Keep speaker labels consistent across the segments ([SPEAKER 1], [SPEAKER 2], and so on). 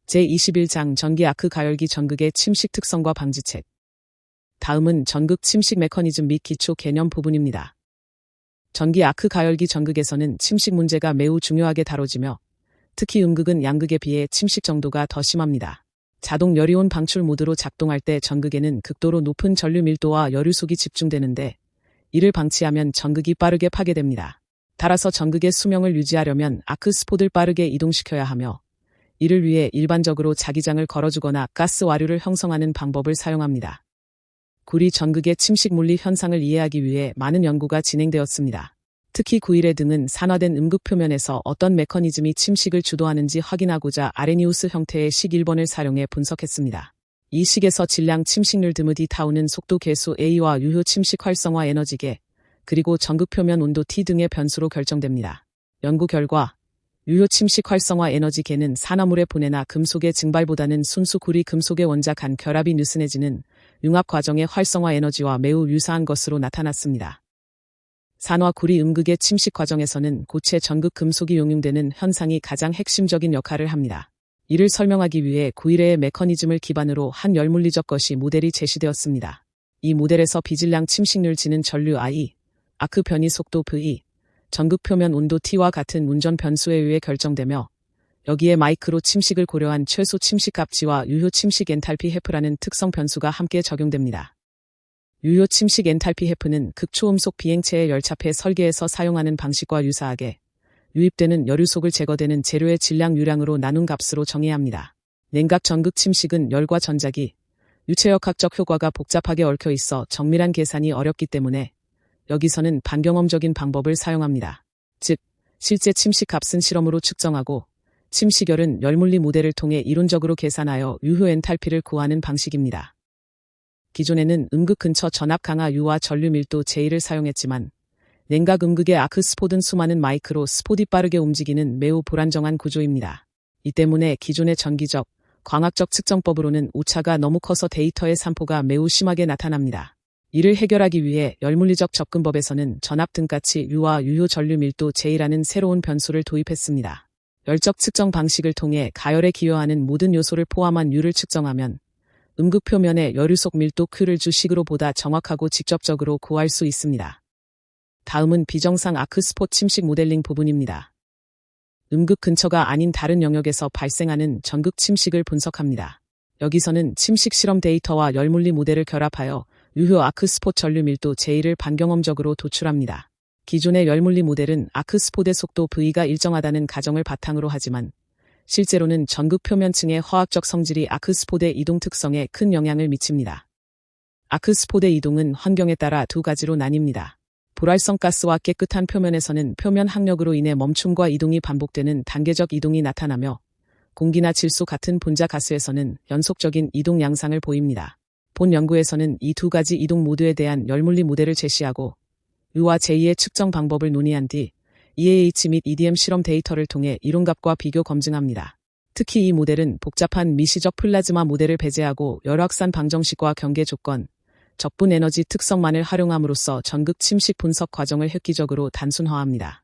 [SPEAKER 1] 제21장 전기 아크 가열기 전극의 침식 특성과 방지책. 다음은 전극 침식 메커니즘 및 기초 개념 부분입니다. 전기 아크 가열기 전극에서는 침식 문제가 매우 중요하게 다뤄지며 특히 음극은 양극에 비해 침식 정도가 더 심합니다. 자동 열이온 방출 모드로 작동할 때 전극에는 극도로 높은 전류 밀도와 열유속이 집중되는데 이를 방치하면 전극이 빠르게 파괴됩니다. 따라서 전극의 수명을 유지하려면 아크 스폿을 빠르게 이동시켜야 하며 이를 위해 일반적으로 자기장을 걸어주거나 가스 와류를 형성하는 방법을 사용합니다. 구리 전극의 침식 물리 현상을 이해하기 위해 많은 연구가 진행되었습니다. 특히 구일의 등은 산화된 음극 표면에서 어떤 메커니즘이 침식을 주도하는지 확인하고자 아레니우스 형태의 식 1번을 사용해 분석했습니다. 이 식에서 질량 침식률 드무디 타우는 속도 계수 A와 유효 침식 활성화 에너지계, 그리고 전극 표면 온도 T 등의 변수로 결정됩니다. 연구 결과 유효 침식 활성화 에너지계는 산화물의 분해나 금속의 증발보다는 순수 구리 금속의 원자 간 결합이 느슨해지는 융합 과정의 활성화 에너지와 매우 유사한 것으로 나타났습니다. 산화 구리 음극의 침식 과정에서는 고체 전극 금속이 용융되는 현상이 가장 핵심적인 역할을 합니다. 이를 설명하기 위해 구일의 메커니즘을 기반으로 한 열물리적 것이 모델이 제시되었습니다. 이 모델에서 비질량 침식률 G는 전류 I, 아크 변이 속도 V, 전극 표면 온도 T와 같은 운전 변수에 의해 결정되며 여기에 마이크로 침식을 고려한 최소 침식값 G와 유효 침식 엔탈피 해프라는 특성 변수가 함께 적용됩니다. 유효 침식 엔탈피 해프는 극초음속 비행체의 열차폐 설계에서 사용하는 방식과 유사하게 유입되는 열유속을 제거되는 재료의 질량 유량으로 나눈 값으로 정해야 합니다. 냉각 전극 침식은 열과 전자기, 유체역학적 효과가 복잡하게 얽혀 있어 정밀한 계산이 어렵기 때문에 여기서는 반경험적인 방법을 사용합니다. 즉, 실제 침식 값은 실험으로 측정하고 침식열은 열물리 모델을 통해 이론적으로 계산하여 유효 엔탈피를 구하는 방식입니다. 기존에는 음극 근처 전압 강화 U와 전류 밀도 J를 사용했지만 냉각 음극의 아크 스폿은 수많은 마이크로 스폿이 빠르게 움직이는 매우 불안정한 구조입니다. 이 때문에 기존의 전기적, 광학적 측정법으로는 오차가 너무 커서 데이터의 산포가 매우 심하게 나타납니다. 이를 해결하기 위해 열물리적 접근법에서는 전압 등가치 U와 유효 전류 밀도 J라는 새로운 변수를 도입했습니다. 열적 측정 방식을 통해 가열에 기여하는 모든 요소를 포함한 U를 측정하면 음극 표면의 열유속 밀도 Q를 주식으로 보다 정확하고 직접적으로 구할 수 있습니다. 다음은 비정상 아크 스폿 침식 모델링 부분입니다. 음극 근처가 아닌 다른 영역에서 발생하는 전극 침식을 분석합니다. 여기서는 침식 실험 데이터와 열물리 모델을 결합하여 유효 아크 스폿 전류 밀도 J를 반경험적으로 도출합니다. 기존의 열물리 모델은 아크 스폿의 속도 V가 일정하다는 가정을 바탕으로 하지만 실제로는 전극 표면층의 화학적 성질이 아크 스폿의 이동 특성에 큰 영향을 미칩니다. 아크 스폿의 이동은 환경에 따라 두 가지로 나뉩니다. 불활성 가스와 깨끗한 표면에서는 표면 항력으로 인해 멈춤과 이동이 반복되는 단계적 이동이 나타나며 공기나 질소 같은 분자 가스에서는 연속적인 이동 양상을 보입니다. 본 연구에서는 이 두 가지 이동 모드에 대한 열물리 모델을 제시하고 U와 J의 측정 방법을 논의한 뒤 EAH 및 EDM 실험 데이터를 통해 이론값과 비교 검증합니다. 특히 이 모델은 복잡한 미시적 플라즈마 모델을 배제하고 열확산 방정식과 경계 조건, 적분 에너지 특성만을 활용함으로써 전극 침식 분석 과정을 획기적으로 단순화합니다.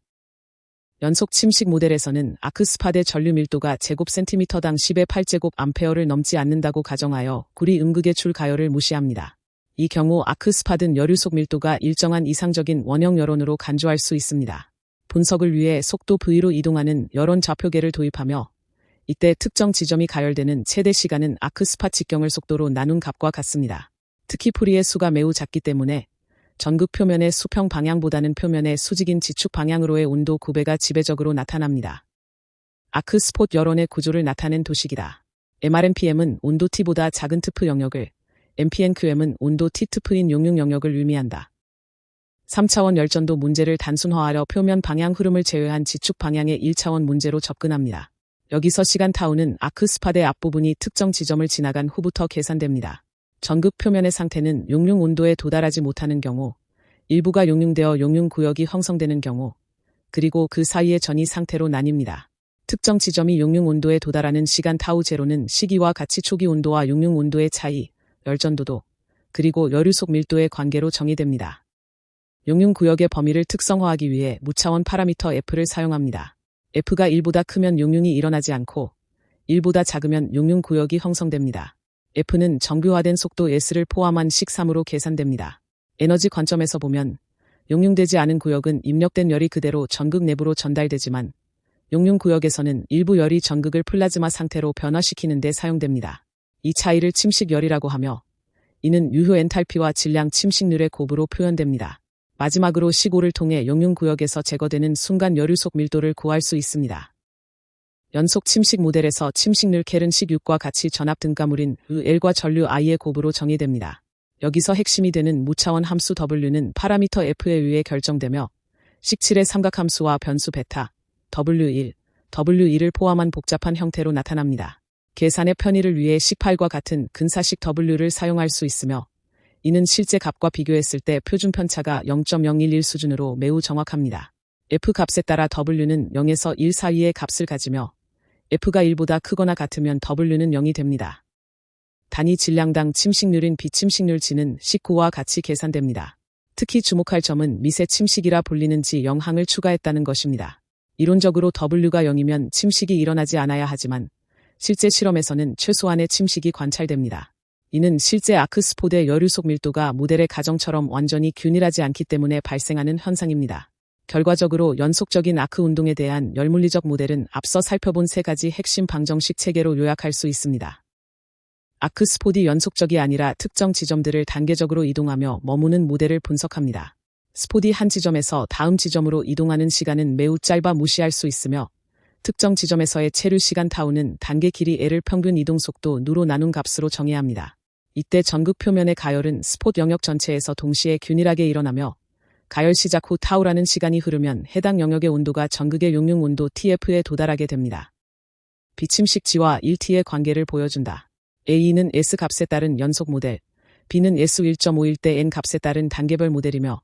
[SPEAKER 1] 연속 침식 모델에서는 아크 스팟의 전류 밀도가 제곱센티미터당 10의 8제곱 암페어를 넘지 않는다고 가정하여 구리 음극의 줄 가열을 무시합니다. 이 경우 아크 스팟은 열유속 밀도가 일정한 이상적인 원형 여론으로 간주할 수 있습니다. 분석을 위해 속도 V로 이동하는 여론 좌표계를 도입하며 이때 특정 지점이 가열되는 최대 시간은 아크 스팟 직경을 속도로 나눈 값과 같습니다. 특히 풀이의 수가 매우 작기 때문에 전극 표면의 수평 방향보다는 표면의 수직인 지축 방향으로의 온도 9배가 지배적으로 나타납니다. 아크 스폿 여론의 구조를 나타낸 도식이다. MRMPM은 온도 T보다 작은 트프 영역을, MPNQM은 온도 T 트프인 용융 영역을 의미한다. 3차원 열전도 문제를 단순화하려 표면 방향 흐름을 제외한 지축 방향의 1차원 문제로 접근합니다. 여기서 시간 타우는 아크 스팟의 앞부분이 특정 지점을 지나간 후부터 계산됩니다. 전극 표면의 상태는 용융 온도에 도달하지 못하는 경우, 일부가 용융되어 용융 구역이 형성되는 경우, 그리고 그 사이의 전이 상태로 나뉩니다. 특정 지점이 용융 온도에 도달하는 시간 타우 제로는 시기와 같이 초기 온도와 용융 온도의 차이, 열전도도, 그리고 열유속 밀도의 관계로 정의됩니다. 용융 구역의 범위를 특성화하기 위해 무차원 파라미터 F를 사용합니다. F가 1보다 크면 용융이 일어나지 않고 1보다 작으면 용융구역이 형성됩니다. F는 정교화된 속도 S를 포함한 식3으로 계산됩니다. 에너지 관점에서 보면 용융되지 않은 구역은 입력된 열이 그대로 전극 내부로 전달되지만 용융구역에서는 일부 열이 전극을 플라즈마 상태로 변화시키는 데 사용됩니다. 이 차이를 침식열이라고 하며 이는 유효 엔탈피와 질량 침식률의 곱으로 표현됩니다. 마지막으로 식5를 통해 용융구역에서 제거되는 순간 열유속 밀도를 구할 수 있습니다. 연속 침식 모델에서 침식률 K는 식6과 같이 전압 등가물인 L과 전류 I의 곱으로 정의됩니다. 여기서 핵심이 되는 무차원 함수 W는 파라미터 F에 의해 결정되며 식7의 삼각함수와 변수 베타, W1, W2를 포함한 복잡한 형태로 나타납니다. 계산의 편의를 위해 식8과 같은 근사식 W를 사용할 수 있으며 이는 실제 값과 비교했을 때 표준 편차가 0.011 수준으로 매우 정확합니다. F 값에 따라 W는 0에서 1 사이의 값을 가지며 F가 1보다 크거나 같으면 W는 0이 됩니다. 단위 질량당 침식률인 비침식률 G는 식9와 같이 계산됩니다. 특히 주목할 점은 미세 침식이라 불리는 G 영항을 추가했다는 것입니다. 이론적으로 W가 0이면 침식이 일어나지 않아야 하지만 실제 실험에서는 최소한의 침식이 관찰됩니다. 이는 실제 아크스포드의 열유속 밀도가 모델의 가정처럼 완전히 균일하지 않기 때문에 발생하는 현상입니다. 결과적으로 연속적인 아크 운동에 대한 열물리적 모델은 앞서 살펴본 세 가지 핵심 방정식 체계로 요약할 수 있습니다. 아크스포디 연속적이 아니라 특정 지점들을 단계적으로 이동하며 머무는 모델을 분석합니다. 스포디 한 지점에서 다음 지점으로 이동하는 시간은 매우 짧아 무시할 수 있으며 특정 지점에서의 체류 시간 타우는 단계 길이 L을 평균 이동속도 누로 나눈 값으로 정해야 합니다. 이때 전극 표면의 가열은 스폿 영역 전체에서 동시에 균일하게 일어나며 가열 시작 후 타우라는 시간이 흐르면 해당 영역의 온도가 전극의 용융 온도 TF에 도달하게 됩니다. 비침식 G와 1T의 관계를 보여준다. A는 S 값에 따른 연속 모델, B는 S 1.5일 때 N 값에 따른 단계별 모델이며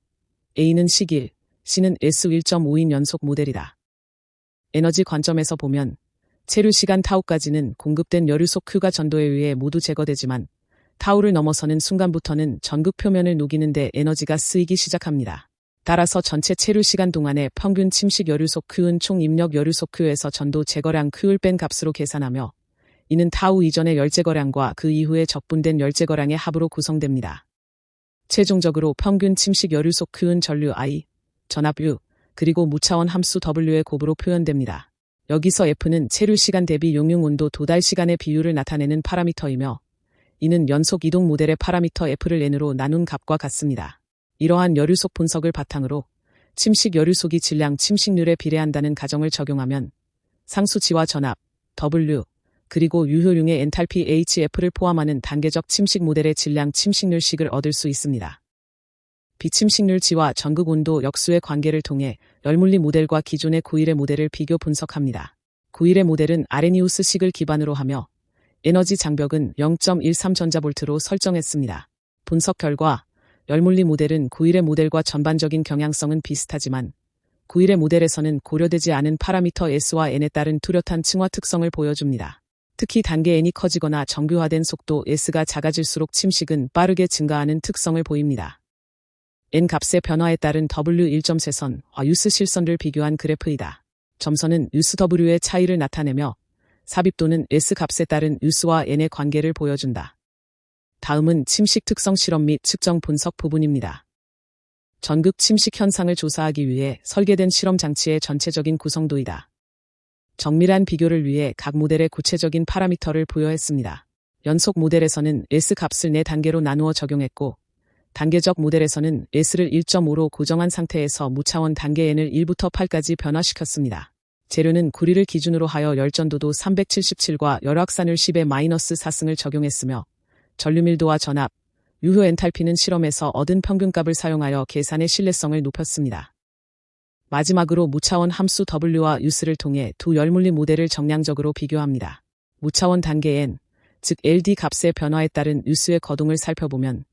[SPEAKER 1] A는 식1, C는 S 1.5인 연속 모델이다. 에너지 관점에서 보면 체류 시간 타우까지는 공급된 열유속 Q가 전도에 의해 모두 제거되지만 타우를 넘어서는 순간부터는 전극 표면을 녹이는 데 에너지가 쓰이기 시작합니다. 따라서 전체 체류 시간 동안의 평균 침식 열유속 Q은 총 입력 열유속 Q에서 전도 제거량 Q를 뺀 값으로 계산하며 이는 타우 이전의 열제거량과 그 이후에 적분된 열제거량의 합으로 구성됩니다. 최종적으로 평균 침식 열유속 Q은 전류 I, 전압 U, 그리고 무차원 함수 W의 곱으로 표현됩니다. 여기서 F는 체류 시간 대비 용융 온도 도달 시간의 비율을 나타내는 파라미터이며 이는 연속 이동 모델의 파라미터 F를 N으로 나눈 값과 같습니다. 이러한 열유속 분석을 바탕으로 침식 열유속이 질량 침식률에 비례한다는 가정을 적용하면 상수 G와 전압, W, 그리고 유효융의 엔탈피 HF를 포함하는 단계적 침식 모델의 질량 침식률식을 얻을 수 있습니다. 비침식률 G와 전극 온도 역수의 관계를 통해 열물리 모델과 기존의 9일의 모델을 비교 분석합니다. 9일의 모델은 아레니우스식을 기반으로 하며 에너지 장벽은 0.13 전자볼트로 설정했습니다. 분석 결과 열물리 모델은 9일의 모델과 전반적인 경향성은 비슷하지만 9일의 모델에서는 고려되지 않은 파라미터 S와 N에 따른 뚜렷한 층화 특성을 보여줍니다. 특히 단계 N이 커지거나 정교화된 속도 S가 작아질수록 침식은 빠르게 증가하는 특성을 보입니다. N 값의 변화에 따른 W 1.3선, 유스 실선을 비교한 그래프이다. 점선은 유스 W의 차이를 나타내며 삽입도는 S 값에 따른 유스와 N의 관계를 보여준다. 다음은 침식 특성 실험 및 측정 분석 부분입니다. 전극 침식 현상을 조사하기 위해 설계된 실험 장치의 전체적인 구성도이다. 정밀한 비교를 위해 각 모델의 구체적인 파라미터를 부여했습니다. 연속 모델에서는 S 값을 4단계로 나누어 적용했고 단계적 모델에서는 S를 1.5로 고정한 상태에서 무차원 단계 N을 1부터 8까지 변화시켰습니다. 재료는 구리를 기준으로 하여 열전도도 377과 열확산율 10의 -4승을 적용했으며 전류밀도와 전압, 유효 엔탈피는 실험에서 얻은 평균값을 사용하여 계산의 신뢰성을 높였습니다. 마지막으로 무차원 함수 W와 유스를 통해 두 열물리 모델을 정량적으로 비교합니다. 무차원 단계 N, 즉 LD 값의 변화에 따른 유스의 거동을 살펴보면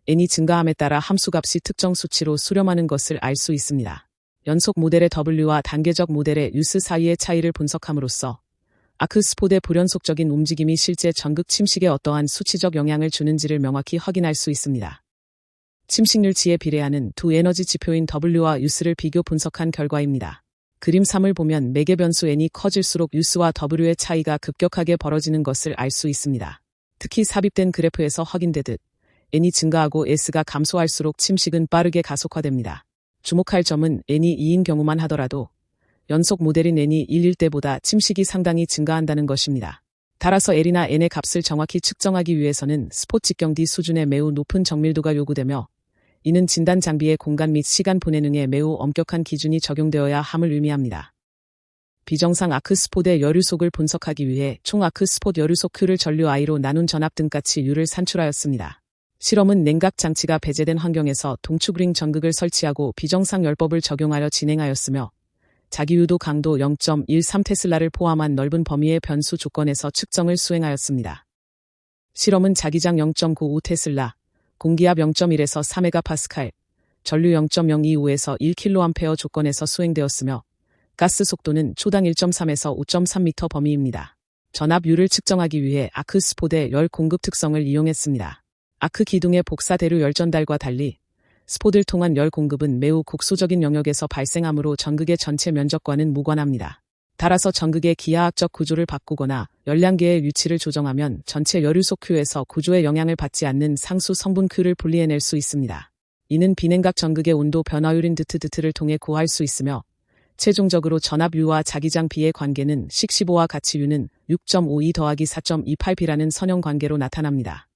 [SPEAKER 1] N이 증가함에 따라 함수값이 특정 수치로 수렴하는 것을 알 수 있습니다. 연속 모델의 W와 단계적 모델의 유스 사이의 차이를 분석함으로써 아크스포드의 불연속적인 움직임이 실제 전극 침식에 어떠한 수치적 영향을 주는지를 명확히 확인할 수 있습니다. 침식률 G에 비례하는 두 에너지 지표인 W와 유스를 비교 분석한 결과입니다. 그림 3을 보면 매개 변수 n이 커질수록 U와 W의 차이가 급격하게 벌어지는 것을 알 수 있습니다. 특히 삽입된 그래프에서 확인되듯 n이 증가하고 s가 감소할수록 침식은 빠르게 가속화됩니다. 주목할 점은 n이 2인 경우만 하더라도 연속 모델인 n이 1일 때보다 침식이 상당히 증가한다는 것입니다. 따라서 L이나 n의 값을 정확히 측정하기 위해서는 스폿 직경 D 수준의 매우 높은 정밀도가 요구되며 이는 진단 장비의 공간 및 시간 분해능에 매우 엄격한 기준이 적용되어야 함을 의미합니다. 비정상 아크 스폿의 여류속을 분석하기 위해 총 아크 스폿 여류속 Q를 전류 I로 나눈 전압 등가치 U를 산출하였습니다. 실험은 냉각 장치가 배제된 환경에서 동축 링 전극을 설치하고 비정상 열법을 적용하여 진행하였으며 자기유도 강도 0.13테슬라를 포함한 넓은 범위의 변수 조건에서 측정을 수행하였습니다. 실험은 자기장 0.95테슬라, 공기압 0.1에서 4메가파스칼, 전류 0.025에서 1kA 조건에서 수행되었으며 가스 속도는 초당 1.3에서 5.3m 범위입니다. 전압 U를 측정하기 위해 아크 스폿의 열 공급 특성을 이용했습니다. 아크 기둥의 복사 대류 열전달과 달리 스폿을 통한 열 공급은 매우 국소적인 영역에서 발생하므로 전극의 전체 면적과는 무관합니다. 따라서 전극의 기하학적 구조를 바꾸거나 열량계의 위치를 조정하면 전체 여류속 Q에서 구조에 영향을 받지 않는 상수 성분 Q를 분리해낼 수 있습니다. 이는 비냉각 전극의 온도 변화율인 드트를 통해 구할 수 있으며 최종적으로 전압 U와 자기장 B의 관계는 식 15와 같이 U는 6.52 더하기 4.28B라는 선형 관계로 나타납니다.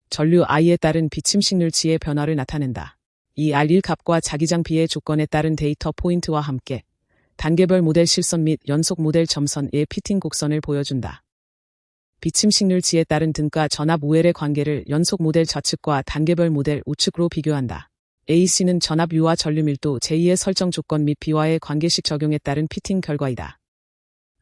[SPEAKER 1] 전류 I에 따른 비침식률치의 변화를 나타낸다. 이 R1 값과 자기장 B의 조건에 따른 데이터 포인트와 함께 단계별 모델 실선 및 연속 모델 점선의 피팅 곡선을 보여준다. 비침식률치에 따른 등가 전압 OL의 관계를 연속 모델 좌측과 단계별 모델 우측으로 비교한다. AC는 전압 U와 전류 밀도 제2의 설정 조건 및 B와의 관계식 적용에 따른 피팅 결과이다.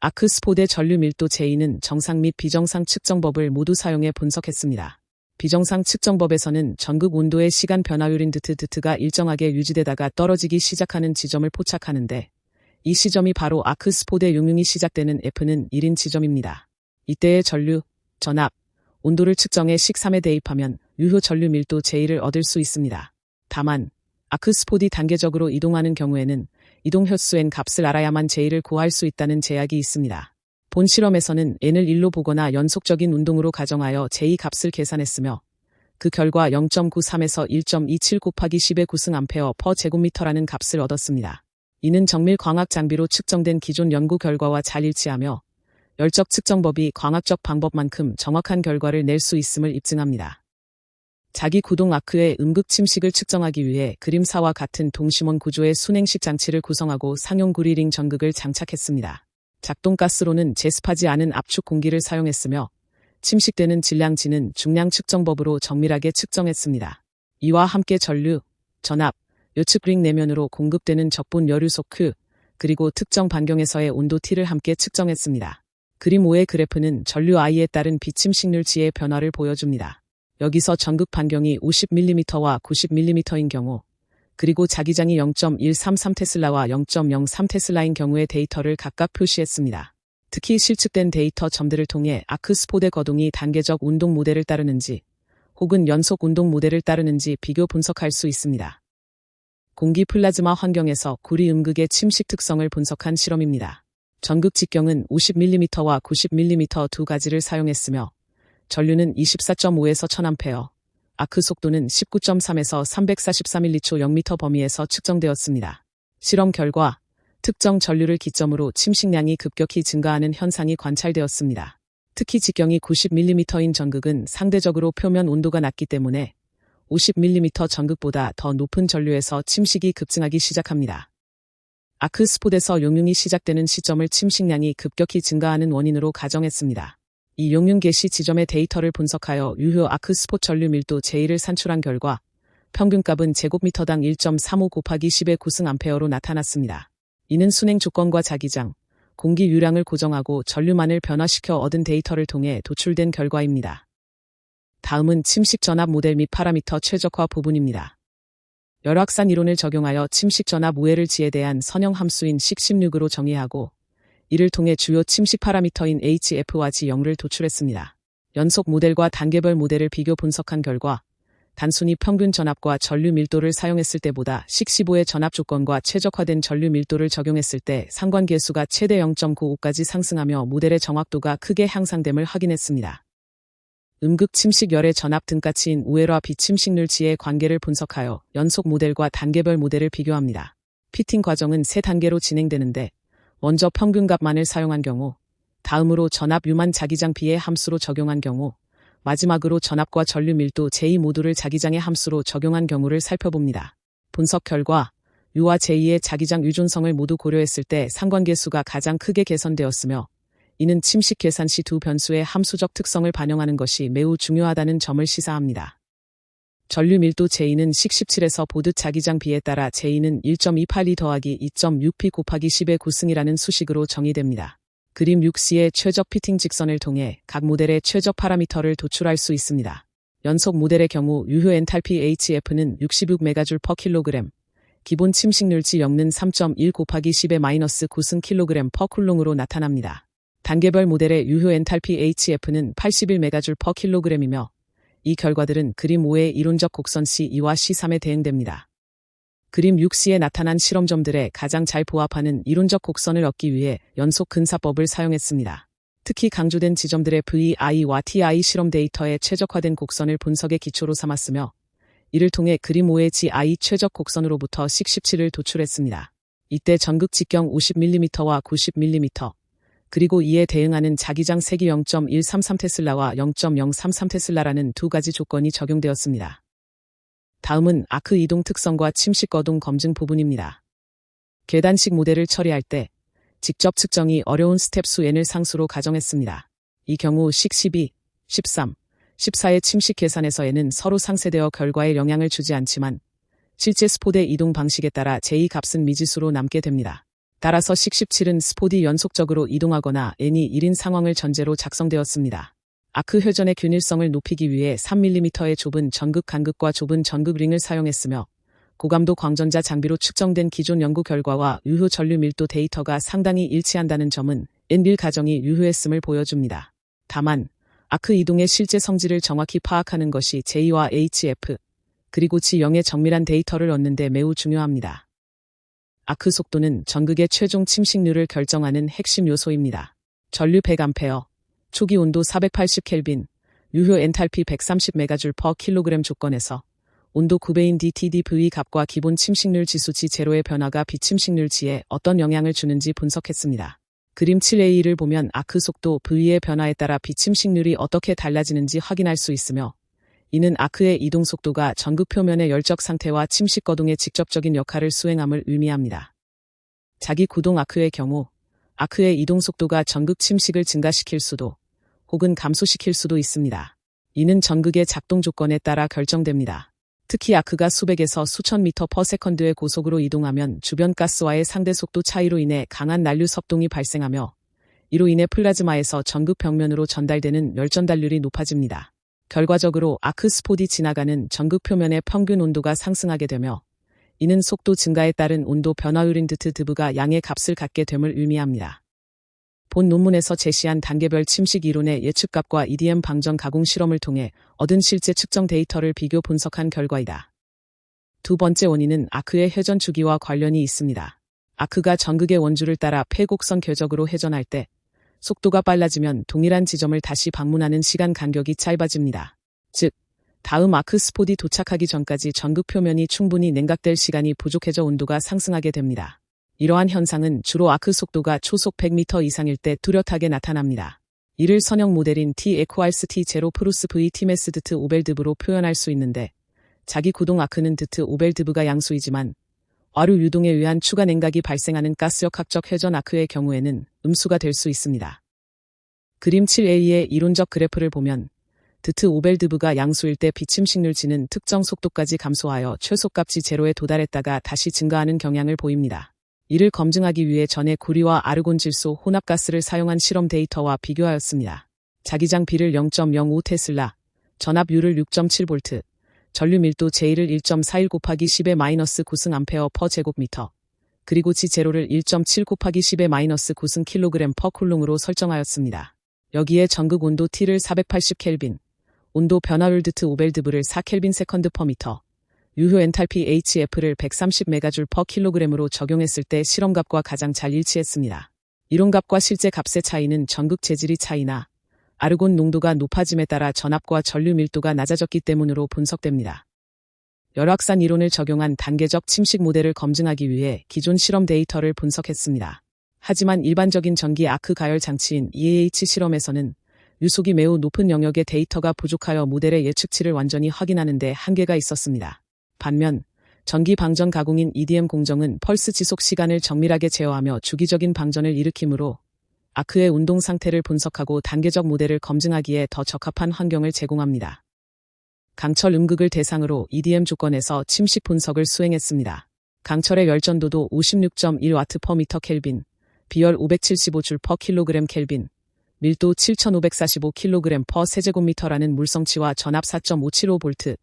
[SPEAKER 1] 아크 스폿의 전류 밀도 제2는 정상 및 비정상 측정법을 모두 사용해 분석했습니다. 비정상 측정법에서는 전극 온도의 시간 변화율인 드트가 일정하게 유지되다가 떨어지기 시작하는 지점을 포착하는데 이 시점이 바로 아크 스폿의 용융이 시작되는 F는 1인 지점입니다. 이때의 전류, 전압, 온도를 측정해 식 3에 대입하면 유효 전류 밀도 제1을 얻을 수 있습니다. 다만 아크 스폿이 단계적으로 이동하는 경우에는 이동 횟수 n 값을 알아야만 제1을 구할 수 있다는 제약이 있습니다. 본 실험에서는 n을 1로 보거나 연속적인 운동으로 가정하여 제2 값을 계산했으며 그 결과 0.93에서 1.27 곱하기 10의 9승 암페어 퍼 제곱미터라는 값을 얻었습니다. 이는 정밀 광학 장비로 측정된 기존 연구 결과와 잘 일치하며 열적 측정법이 광학적 방법만큼 정확한 결과를 낼 수 있음을 입증합니다. 자기 구동 아크의 음극 침식을 측정하기 위해 그림 4와 같은 동심원 구조의 순행식 장치를 구성하고 상용 구리링 전극을 장착했습니다. 작동가스로는 제습하지 않은 압축 공기를 사용했으며 침식되는 질량지는 중량 측정법으로 정밀하게 측정했습니다. 이와 함께 전류, 전압, 요측 링 내면으로 공급되는 적분 여류속 Q, 그리고 특정 반경에서의 온도 T를 함께 측정했습니다. 그림 5의 그래프는 전류 I에 따른 비침식률치의 변화를 보여줍니다. 여기서 전극 반경이 50mm와 90mm인 경우 그리고 자기장이 0.133테슬라와 0.03테슬라인 경우의 데이터를 각각 표시했습니다. 특히 실측된 데이터 점들을 통해 아크 스폿의 거동이 단계적 운동 모델을 따르는지 혹은 연속 운동 모델을 따르는지 비교 분석할 수 있습니다. 공기 플라즈마 환경에서 구리 음극의 침식 특성을 분석한 실험입니다. 전극 직경은 50mm와 90mm 두 가지를 사용했으며 전류는 24.5에서 1000A, 아크 속도는 19.3에서 343m초 0m 범위에서 측정되었습니다. 실험 결과 특정 전류를 기점으로 침식량이 급격히 증가하는 현상이 관찰되었습니다. 특히 직경이 90mm인 전극은 상대적으로 표면 온도가 낮기 때문에 50mm 전극보다 더 높은 전류에서 침식이 급증하기 시작합니다. 아크 스폿에서 용융이 시작되는 시점을 침식량이 급격히 증가하는 원인으로 가정했습니다. 이 용융 개시 지점의 데이터를 분석하여 유효 아크 스폿 전류 밀도 제1을 산출한 결과 평균값은 제곱미터당 1.35 곱하기 10의 9승 암페어로 나타났습니다. 이는 순행 조건과 자기장, 공기 유량을 고정하고 전류만을 변화시켜 얻은 데이터를 통해 도출된 결과입니다. 다음은 침식 전압 모델 및 파라미터 최적화 부분입니다. 열확산 이론을 적용하여 침식 전압 우회를 지에 대한 선형 함수인 식 16으로 정의하고 이를 통해 주요 침식 파라미터인 HF와 G0를 도출했습니다. 연속 모델과 단계별 모델을 비교 분석한 결과 단순히 평균 전압과 전류 밀도를 사용했을 때보다 식15의 전압 조건과 최적화된 전류 밀도를 적용했을 때 상관계수가 최대 0.95까지 상승하며 모델의 정확도가 크게 향상됨을 확인했습니다. 음극 침식 열의 전압 등가치인 우열화 비침식률치의 관계를 분석하여 연속 모델과 단계별 모델을 비교합니다. 피팅 과정은 3단계로 진행되는데 먼저 평균값만을 사용한 경우, 다음으로 전압 유만 자기장 비의 함수로 적용한 경우, 마지막으로 전압과 전류 밀도 제2 모두를 자기장의 함수로 적용한 경우를 살펴봅니다. 분석 결과 U와 제2의 자기장 유존성을 모두 고려했을 때 상관계수가 가장 크게 개선되었으며 이는 침식 계산 시 두 변수의 함수적 특성을 반영하는 것이 매우 중요하다는 점을 시사합니다. 전류 밀도 제2는 식17에서 보듯 자기장 비에 따라 제2는 1.282 더하기 2.6p 곱하기 10의 9승이라는 수식으로 정의됩니다. 그림 6C의 최적 피팅 직선을 통해 각 모델의 최적 파라미터를 도출할 수 있습니다. 연속 모델의 경우 유효 엔탈피 HF는 66MJ/kg, 기본 침식률치 Y는 3.1 곱하기 10의 마이너스 9승 kg/쿨롱으로 나타납니다. 단계별 모델의 유효 엔탈피 HF는 81MJ/kg이며 이 결과들은 그림 5의 이론적 곡선 C2와 C3에 대응됩니다. 그림 6C에 나타난 실험점들에 가장 잘 부합하는 이론적 곡선을 얻기 위해 연속 근사법을 사용했습니다. 특히 강조된 지점들의 VI와 TI 실험 데이터에 최적화된 곡선을 분석의 기초로 삼았으며 이를 통해 그림 5의 GI 최적 곡선으로부터 식17을 도출했습니다. 이때 전극 직경 50mm와 90mm, 그리고 이에 대응하는 자기장 세기 0.133테슬라와 0.033테슬라라는 두 가지 조건이 적용되었습니다. 다음은 아크 이동 특성과 침식 거동 검증 부분입니다. 계단식 모델을 처리할 때 직접 측정이 어려운 스텝 수 n을 상수로 가정했습니다. 이 경우 식 12, 13, 14의 침식 계산에서 n은 서로 상쇄되어 결과에 영향을 주지 않지만 실제 스포드의 이동 방식에 따라 j 값은 미지수로 남게 됩니다. 따라서 식 17은 스포디 연속적으로 이동하거나 n이 1인 상황을 전제로 작성되었습니다. 아크 회전의 균일성을 높이기 위해 3mm의 좁은 전극 간극과 좁은 전극 링을 사용했으며 고감도 광전자 장비로 측정된 기존 연구 결과와 유효 전류 밀도 데이터가 상당히 일치한다는 점은 N1 가정이 유효했음을 보여줍니다. 다만 아크 이동의 실제 성질을 정확히 파악하는 것이 J와 HF 그리고 G0의 정밀한 데이터를 얻는 데 매우 중요합니다. 아크 속도는 전극의 최종 침식률을 결정하는 핵심 요소입니다. 전류 100A, 초기 온도 480켈빈, 유효 엔탈피 130MJ/kg 조건에서 온도 9배인 DTDV 값과 기본 침식률 지수 G0의 변화가 비침식률 G에 어떤 영향을 주는지 분석했습니다. 그림 7A를 보면 아크 속도 V의 변화에 따라 비침식률이 어떻게 달라지는지 확인할 수 있으며 이는 아크의 이동 속도가 전극 표면의 열적 상태와 침식 거동에 직접적인 역할을 수행함을 의미합니다. 자기 구동 아크의 경우 아크의 이동 속도가 전극 침식을 증가시킬 수도 혹은 감소시킬 수도 있습니다. 이는 전극의 작동 조건에 따라 결정됩니다. 특히 아크가 수백에서 수천 미터 퍼 세컨드의 고속으로 이동하면 주변 가스와의 상대 속도 차이로 인해 강한 난류 섭동이 발생하며 이로 인해 플라즈마에서 전극 벽면으로 전달되는 열전달률이 높아집니다. 결과적으로 아크 스포디 지나가는 전극 표면의 평균 온도가 상승하게 되며 이는 속도 증가에 따른 온도 변화율인 드트드브가 양의 값을 갖게 됨을 의미합니다. 본 논문에서 제시한 단계별 침식 이론의 예측값과 EDM 방전 가공 실험을 통해 얻은 실제 측정 데이터를 비교 분석한 결과이다. 두 번째 원인은 아크의 회전 주기와 관련이 있습니다. 아크가 전극의 원주를 따라 폐곡선 궤적으로 회전할 때 속도가 빨라지면 동일한 지점을 다시 방문하는 시간 간격이 짧아집니다. 즉, 다음 아크 스포디 도착하기 전까지 전극 표면이 충분히 냉각될 시간이 부족해져 온도가 상승하게 됩니다. 이러한 현상은 주로 아크 속도가 초속 100m 이상일 때 뚜렷하게 나타납니다. 이를 선형 모델인 T=T0 플러스 V T매스 드트 오벨드브로 표현할 수 있는데 자기 구동 아크는 드트 오벨드브가 양수이지만 와류 유동에 의한 추가 냉각이 발생하는 가스역학적 회전 아크의 경우에는 음수가 될 수 있습니다. 그림 7A의 이론적 그래프를 보면 드트 오벨드브가 양수일 때 비침식률 G는 특정 속도까지 감소하여 최소값이 제로에 도달했다가 다시 증가하는 경향을 보입니다. 이를 검증하기 위해 전에 구리와 아르곤 질소 혼합가스를 사용한 실험 데이터와 비교하였습니다. 자기장 B를 0.05테슬라, 전압 U를 6.7V, 전류 밀도 J를 1.41 곱하기 10의 마이너스 9승 암페어 퍼 제곱미터, 그리고 G0를 1.7 곱하기 10의 마이너스 9승 킬로그램 퍼 쿨롱으로 설정하였습니다. 여기에 전극 온도 T를 480켈빈, 온도 변화율드트 오벨드브를 4켈빈 세컨드 퍼 미터, 유효 엔탈피 HF를 130메가줄 퍼 킬로그램으로 적용했을 때 실험값과 가장 잘 일치했습니다. 이론값과 실제 값의 차이는 전극 재질이 차이나 아르곤 농도가 높아짐에 따라 전압과 전류 밀도가 낮아졌기 때문으로 분석됩니다. 열확산 이론을 적용한 단계적 침식 모델을 검증하기 위해 기존 실험 데이터를 분석했습니다. 하지만 일반적인 전기 아크 가열 장치인 EAH 실험에서는 유속이 매우 높은 영역의 데이터가 부족하여 모델의 예측치를 완전히 확인하는 데 한계가 있었습니다. 반면 전기 방전 가공인 EDM 공정은 펄스 지속 시간을 정밀하게 제어하며 주기적인 방전을 일으키므로 아크의 운동 상태를 분석하고 단계적 모델을 검증하기에 더 적합한 환경을 제공합니다. 강철 음극을 대상으로 EDM 조건에서 침식 분석을 수행했습니다. 강철의 열전도도 56.1W 퍼 미터 켈빈, 비열 575줄 퍼 킬로그램 켈빈, 밀도 7545kg 퍼 세제곱미터라는 물성치와 전압 4.575V,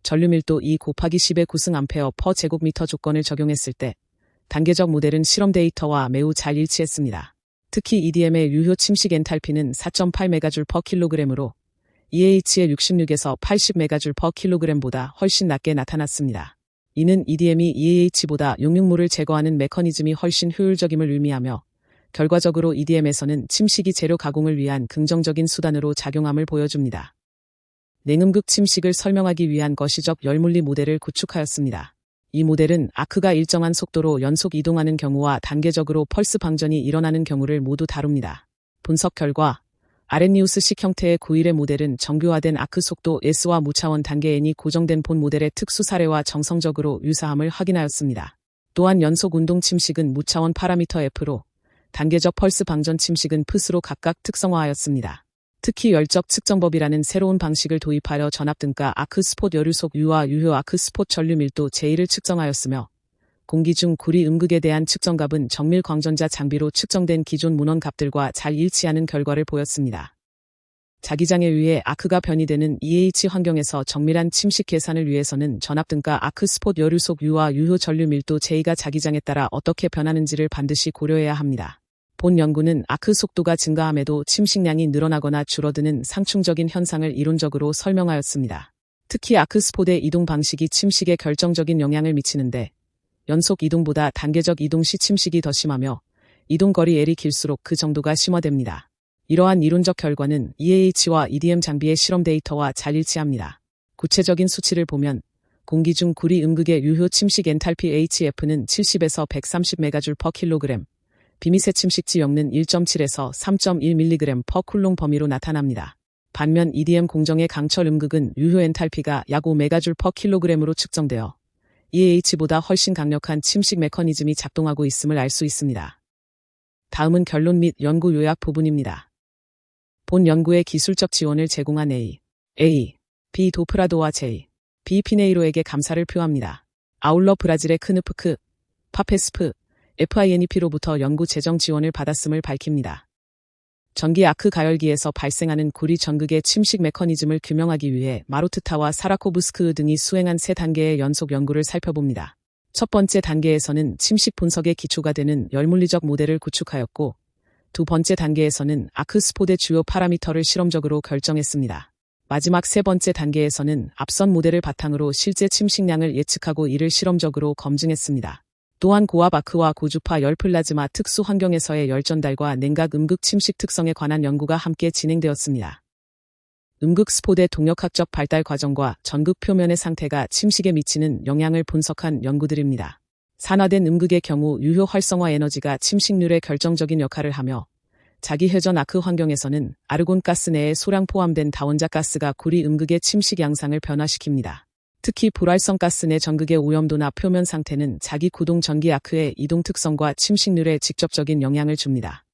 [SPEAKER 1] 전류 밀도 2 곱하기 10의 9승 암페어 퍼 제곱미터 조건을 적용했을 때 단계적 모델은 실험 데이터와 매우 잘 일치했습니다. 특히 EDM의 유효 침식 엔탈피는 4.8메가줄 퍼 킬로그램으로 EAH의 66에서 80메가줄 퍼 킬로그램보다 훨씬 낮게 나타났습니다. 이는 EDM이 EAH보다 용융물을 제거하는 메커니즘이 훨씬 효율적임을 의미하며 결과적으로 EDM에서는 침식이 재료 가공을 위한 긍정적인 수단으로 작용함을 보여줍니다. 냉음극 침식을 설명하기 위한 거시적 열물리 모델을 구축하였습니다. 이 모델은 아크가 일정한 속도로 연속 이동하는 경우와 단계적으로 펄스 방전이 일어나는 경우를 모두 다룹니다. 분석 결과 아렛니우스식 형태의 9일의 모델은 정교화된 아크 속도 S와 무차원 단계 N이 고정된 본 모델의 특수 사례와 정성적으로 유사함을 확인하였습니다. 또한 연속 운동 침식은 무차원 파라미터 F로 단계적 펄스 방전 침식은 P스로 각각 특성화하였습니다. 특히 열적 측정법이라는 새로운 방식을 도입하여 전압 등가 아크 스폿 여류속 U와 유효 아크 스폿 전류 밀도 J를 측정하였으며 공기 중 구리 음극에 대한 측정값은 정밀 광전자 장비로 측정된 기존 문헌 값들과 잘 일치하는 결과를 보였습니다. 자기장에 의해 아크가 변이되는 EH 환경에서 정밀한 침식 계산을 위해서는 전압 등가 아크 스폿 여류속 U와 유효 전류 밀도 J가 자기장에 따라 어떻게 변하는지를 반드시 고려해야 합니다. 본 연구는 아크 속도가 증가함에도 침식량이 늘어나거나 줄어드는 상충적인 현상을 이론적으로 설명하였습니다. 특히 아크 스폿의 이동 방식이 침식에 결정적인 영향을 미치는데 연속 이동보다 단계적 이동 시 침식이 더 심하며 이동 거리 L이 길수록 그 정도가 심화됩니다. 이러한 이론적 결과는 EAH와 EDM 장비의 실험 데이터와 잘 일치합니다. 구체적인 수치를 보면 공기 중 구리 음극의 유효 침식 엔탈피 HF는 70에서 130메가줄 퍼 킬로그램, 비미세 침식지 역는 1.7에서 3.1mg 퍼 쿨롱 범위로 나타납니다. 반면 EDM 공정의 강철 음극은 유효 엔탈피가 약 5메가줄 퍼 킬로그램으로 측정되어 EAH보다 훨씬 강력한 침식 메커니즘이 작동하고 있음을 알 수 있습니다. 다음은 결론 및 연구 요약 부분입니다. 본 연구의 기술적 지원을 제공한 B 도프라도와 B 피네이로에게 감사를 표합니다. 아울러 브라질의 크누프크, 파페스프, FINEP로부터 연구 재정 지원을 받았음을 밝힙니다. 전기 아크 가열기에서 발생하는 구리 전극의 침식 메커니즘을 규명하기 위해 마로트타와 사라코브스크 등이 수행한 3단계의 연속 연구를 살펴봅니다. 첫 번째 단계에서는 침식 분석의 기초가 되는 열물리적 모델을 구축하였고, 두 번째 단계에서는 아크 스폿의 주요 파라미터를 실험적으로 결정했습니다. 마지막 세 번째 단계에서는 앞선 모델을 바탕으로 실제 침식량을 예측하고 이를 실험적으로 검증했습니다. 또한 고압 아크와 고주파 열 플라즈마 특수 환경에서의 열 전달과 냉각 음극 침식 특성에 관한 연구가 함께 진행되었습니다. 음극 스폿의 동력학적 발달 과정과 전극 표면의 상태가 침식에 미치는 영향을 분석한 연구들입니다. 산화된 음극의 경우 유효 활성화 에너지가 침식률에 결정적인 역할을 하며 자기 회전 아크 환경에서는 아르곤 가스 내에 소량 포함된 다원자 가스가 구리 음극의 침식 양상을 변화시킵니다. 특히 불활성 가스 내 전극의 오염도나 표면 상태는 자기 구동 전기 아크의 이동 특성과 침식률에 직접적인 영향을 줍니다.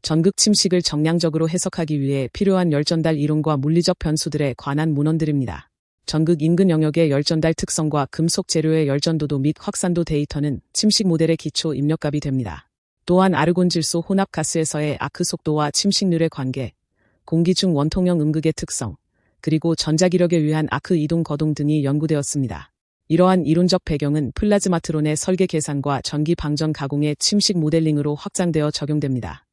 [SPEAKER 1] 전극 침식을 정량적으로 해석하기 위해 필요한 열전달 이론과 물리적 변수들에 관한 문헌들입니다. 전극 인근 영역의 열전달 특성과 금속 재료의 열전도도 및 확산도 데이터는 침식 모델의 기초 입력값이 됩니다. 또한 아르곤 질소 혼합 가스에서의 아크 속도와 침식률의 관계, 공기 중 원통형 음극의 특성, 그리고 전자기력에 의한 아크 이동 거동 등이 연구되었습니다. 이러한 이론적 배경은 플라즈마트론의 설계 계산과 전기 방전 가공의 침식 모델링으로 확장되어 적용됩니다.